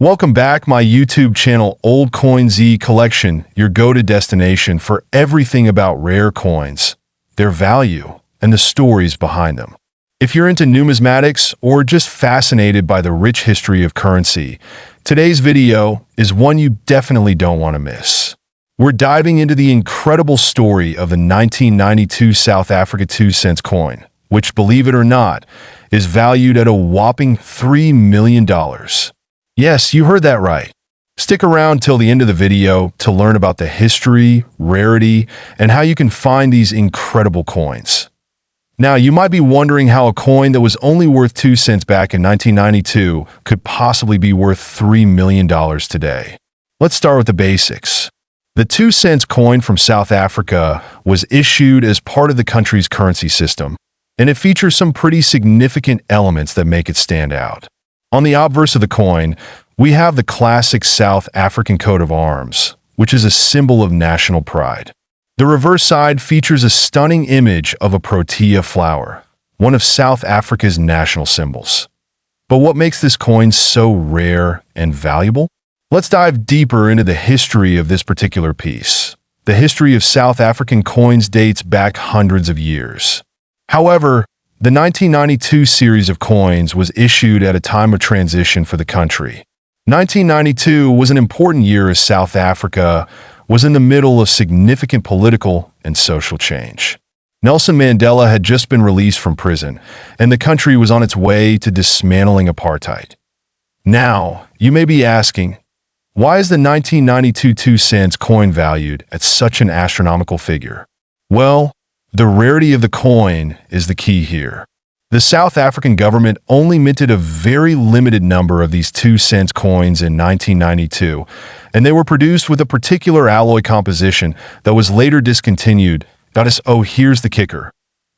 Welcome back, my YouTube channel, Old Coin Zee Collection, your go-to destination for everything about rare coins, their value, and the stories behind them. If you're into numismatics or just fascinated by the rich history of currency, today's video is one you definitely don't want to miss. We're diving into the incredible story of the 1992 South Africa 2-cent coin, which, believe it or not, is valued at a whopping $3 million. Yes, you heard that right. Stick around till the end of the video to learn about the history, rarity, and how you can find these incredible coins. Now, you might be wondering how a coin that was only worth 2 cents back in 1992 could possibly be worth $3 million today. Let's start with the basics. The 2 cents coin from South Africa was issued as part of the country's currency system, and it features some pretty significant elements that make it stand out. On the obverse of the coin, we have the classic South African coat of arms, which is a symbol of national pride. The reverse side features a stunning image of a protea flower, one of South Africa's national symbols. But what makes this coin so rare and valuable? Let's dive deeper into the history of this particular piece. The history of South African coins dates back hundreds of years. However, the 1992 series of coins was issued at a time of transition for the country. 1992 was an important year as South Africa was in the middle of significant political and social change. Nelson Mandela had just been released from prison, and the country was on its way to dismantling apartheid. Now, you may be asking, why is the 1992 2 cents coin valued at such an astronomical figure? Well, the rarity of the coin is the key here. The South African government only minted a very limited number of these 2 cents coins in 1992, and they were produced with a particular alloy composition that was later discontinued. Here's the kicker.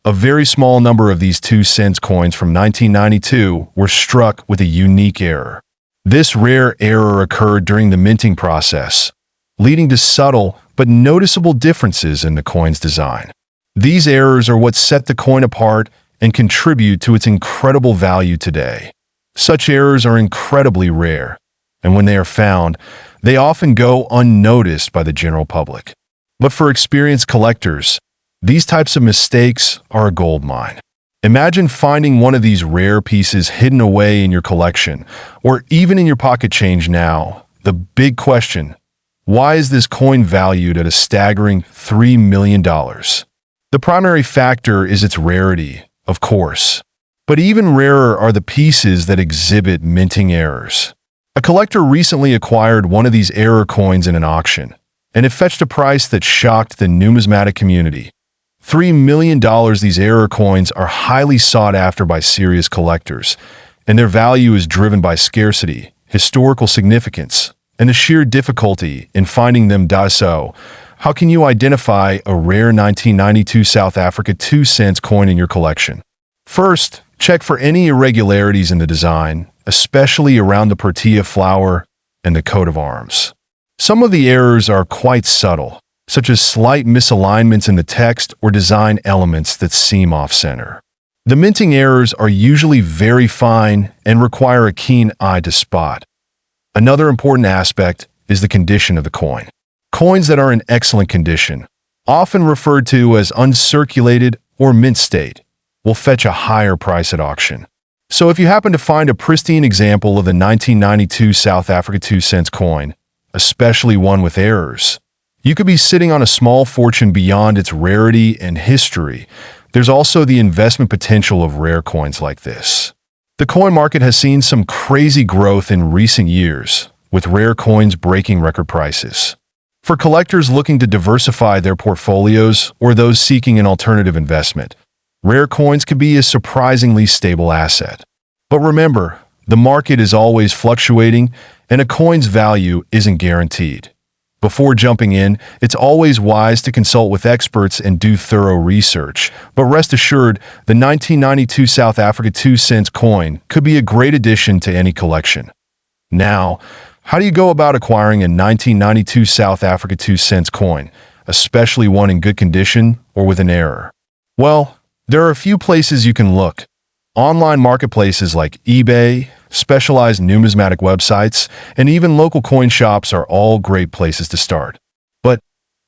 A very small number of these 2 cents coins from 1992 were struck with a unique error. This rare error occurred during the minting process, leading to subtle but noticeable differences in the coin's design. These errors are what set the coin apart and contribute to its incredible value today. Such errors are incredibly rare, and when they are found, they often go unnoticed by the general public. But for experienced collectors, these types of mistakes are a goldmine. Imagine finding one of these rare pieces hidden away in your collection, or even in your pocket change now. The big question, why is this coin valued at a staggering $3 million? The primary factor is its rarity, of course. But even rarer are the pieces that exhibit minting errors. A collector recently acquired one of these error coins in an auction, and it fetched a price that shocked the numismatic community. $3 million. These error coins are highly sought after by serious collectors, and their value is driven by scarcity, historical significance, and the sheer difficulty in finding them. So, how can you identify a rare 1992 South Africa 2 cents coin in your collection? First, check for any irregularities in the design, especially around the protea flower and the coat of arms. Some of the errors are quite subtle, such as slight misalignments in the text or design elements that seem off-center. The minting errors are usually very fine and require a keen eye to spot. Another important aspect is the condition of the coin. Coins that are in excellent condition, often referred to as uncirculated or mint state, will fetch a higher price at auction. So if you happen to find a pristine example of the 1992 South Africa 2 cents coin, especially one with errors, you could be sitting on a small fortune beyond its rarity and history. There's also the investment potential of rare coins like this. The coin market has seen some crazy growth in recent years, with rare coins breaking record prices. For collectors looking to diversify their portfolios or those seeking an alternative investment, rare coins can be a surprisingly stable asset. But remember, the market is always fluctuating, and a coin's value isn't guaranteed. Before jumping in, it's always wise to consult with experts and do thorough research. But rest assured, the 1992 South Africa 2 cents coin could be a great addition to any collection. Now, how do you go about acquiring a 1992 South Africa 2 cents coin, especially one in good condition or with an error? Well, there are a few places you can look. Online marketplaces like eBay, specialized numismatic websites, and even local coin shops are all great places to start. But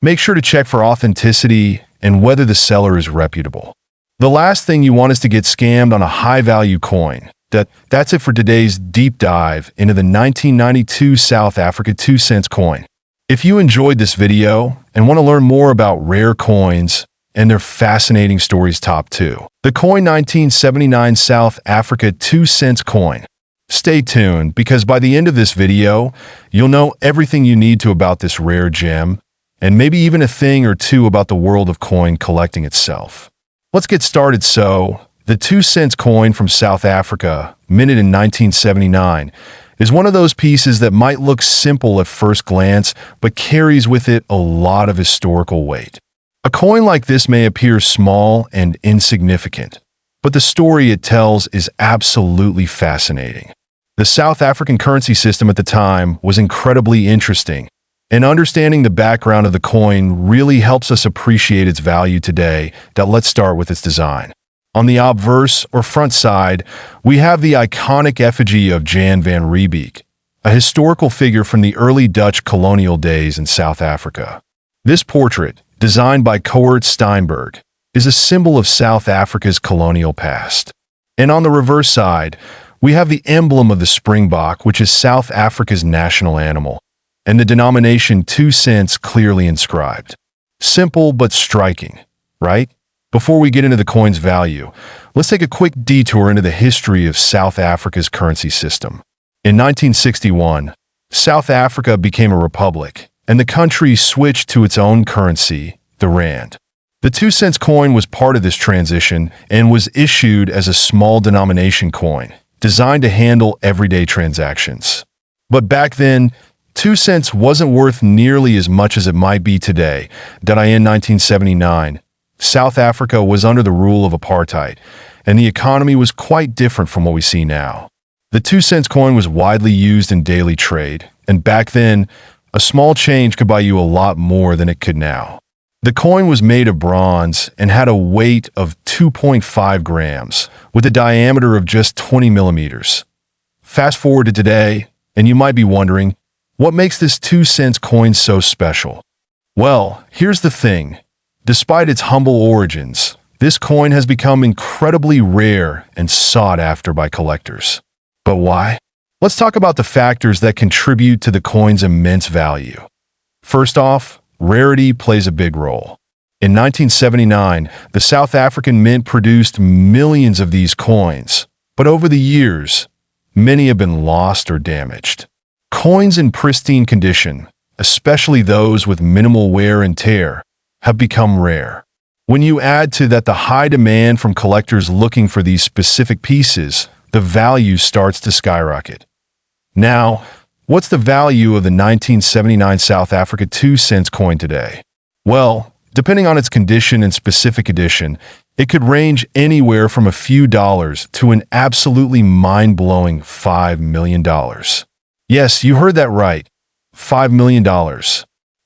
make sure to check for authenticity and whether the seller is reputable. The last thing you want is to get scammed on a high-value coin. That's it for today's deep dive into the 1992 South Africa 2 cents coin. If you enjoyed this video and want to learn more about rare coins and their fascinating stories, top 2. The coin 1979 South Africa 2 cents coin. Stay tuned because by the end of this video, you'll know everything you need to about this rare gem and maybe even a thing or two about the world of coin collecting itself. Let's get started. So, the 2 cents coin from South Africa, minted in 1979, is one of those pieces that might look simple at first glance, but carries with it a lot of historical weight. A coin like this may appear small and insignificant, but the story it tells is absolutely fascinating. The South African currency system at the time was incredibly interesting, and understanding the background of the coin really helps us appreciate its value today. Let's start with its design. On the obverse, or front side, we have the iconic effigy of Jan van Riebeeck, a historical figure from the early Dutch colonial days in South Africa. This portrait, designed by Coert Steinberg, is a symbol of South Africa's colonial past. And on the reverse side, we have the emblem of the springbok, which is South Africa's national animal, and the denomination 2 cents clearly inscribed. Simple but striking, right? Before we get into the coin's value, let's take a quick detour into the history of South Africa's currency system. In 1961, South Africa became a republic, and the country switched to its own currency, the rand. The 2 cents coin was part of this transition and was issued as a small denomination coin, designed to handle everyday transactions. But back then, 2 cents wasn't worth nearly as much as it might be today. In 1979, South Africa was under the rule of apartheid, and the economy was quite different from what we see now. The 2 cents coin was widely used in daily trade, and back then, a small change could buy you a lot more than it could now. The coin was made of bronze and had a weight of 2.5 grams, with a diameter of just 20 millimeters. Fast forward to today, and you might be wondering, what makes this 2 cents coin so special? Well, here's the thing. Despite its humble origins, this coin has become incredibly rare and sought after by collectors. But why? Let's talk about the factors that contribute to the coin's immense value. First off, rarity plays a big role. In 1979, the South African Mint produced millions of these coins, but over the years, many have been lost or damaged. Coins in pristine condition, especially those with minimal wear and tear, have become rare. When you add to that the high demand from collectors looking for these specific pieces, the value starts to skyrocket. Now, what's the value of the 1979 South Africa 2 cents coin today? Well, depending on its condition and specific edition, it could range anywhere from a few dollars to an absolutely mind-blowing $5 million. Yes, you heard that right, $5 million.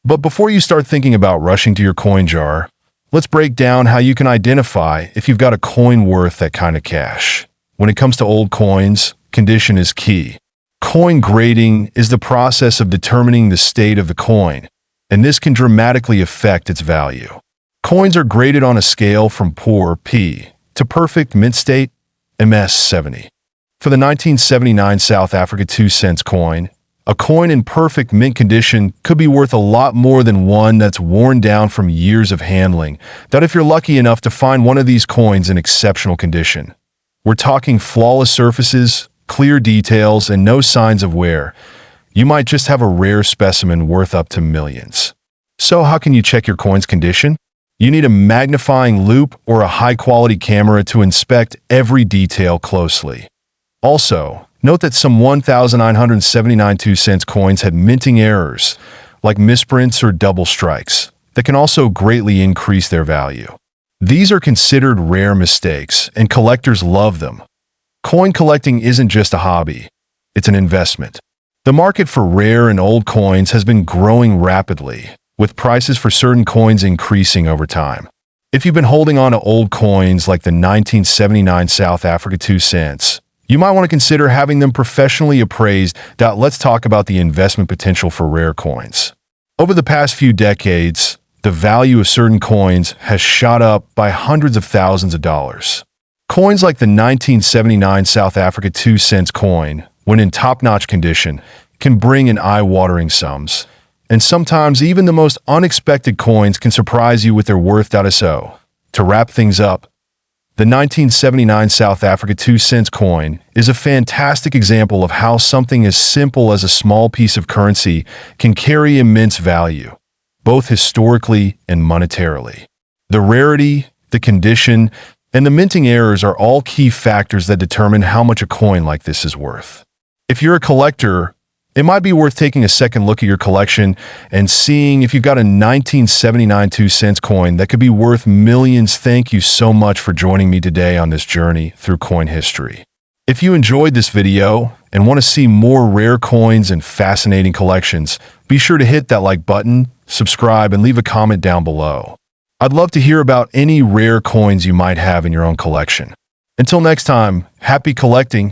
But before you start thinking about rushing to your coin jar, let's break down how you can identify if you've got a coin worth that kind of cash. When it comes to old coins, condition is key. Coin grading is the process of determining the state of the coin, and this can dramatically affect its value. Coins are graded on a scale from poor P to perfect mint state, MS 70. For the 1979 South Africa 2 cents coin, a coin in perfect mint condition could be worth a lot more than one that's worn down from years of handling, that if you're lucky enough to find one of these coins in exceptional condition. We're talking flawless surfaces, clear details, and no signs of wear. You might just have a rare specimen worth up to millions. So how can you check your coin's condition? You need a magnifying loupe or a high-quality camera to inspect every detail closely. Also, note that some 1,979 2 cents coins had minting errors, like misprints or double strikes, that can also greatly increase their value. These are considered rare mistakes, and collectors love them. Coin collecting isn't just a hobby, it's an investment. The market for rare and old coins has been growing rapidly, with prices for certain coins increasing over time. If you've been holding on to old coins like the 1979 South Africa 2 cents, you might want to consider having them professionally appraised. Let's talk about the investment potential for rare coins. Over the past few decades, the value of certain coins has shot up by hundreds of thousands of dollars. Coins like the 1979 South Africa 2 cents coin, when in top-notch condition, can bring in eye-watering sums. And sometimes even the most unexpected coins can surprise you with their worth. So, to wrap things up, the 1979 South Africa 2 cents coin is a fantastic example of how something as simple as a small piece of currency can carry immense value, both historically and monetarily. The rarity, the condition, and the minting errors are all key factors that determine how much a coin like this is worth. If you're a collector, it might be worth taking a second look at your collection and seeing if you've got a 1979 2 cents coin that could be worth millions. Thank you so much for joining me today on this journey through coin history. If you enjoyed this video and want to see more rare coins and fascinating collections, be sure to hit that like button, subscribe, and leave a comment down below. I'd love to hear about any rare coins you might have in your own collection. Until next time, happy collecting!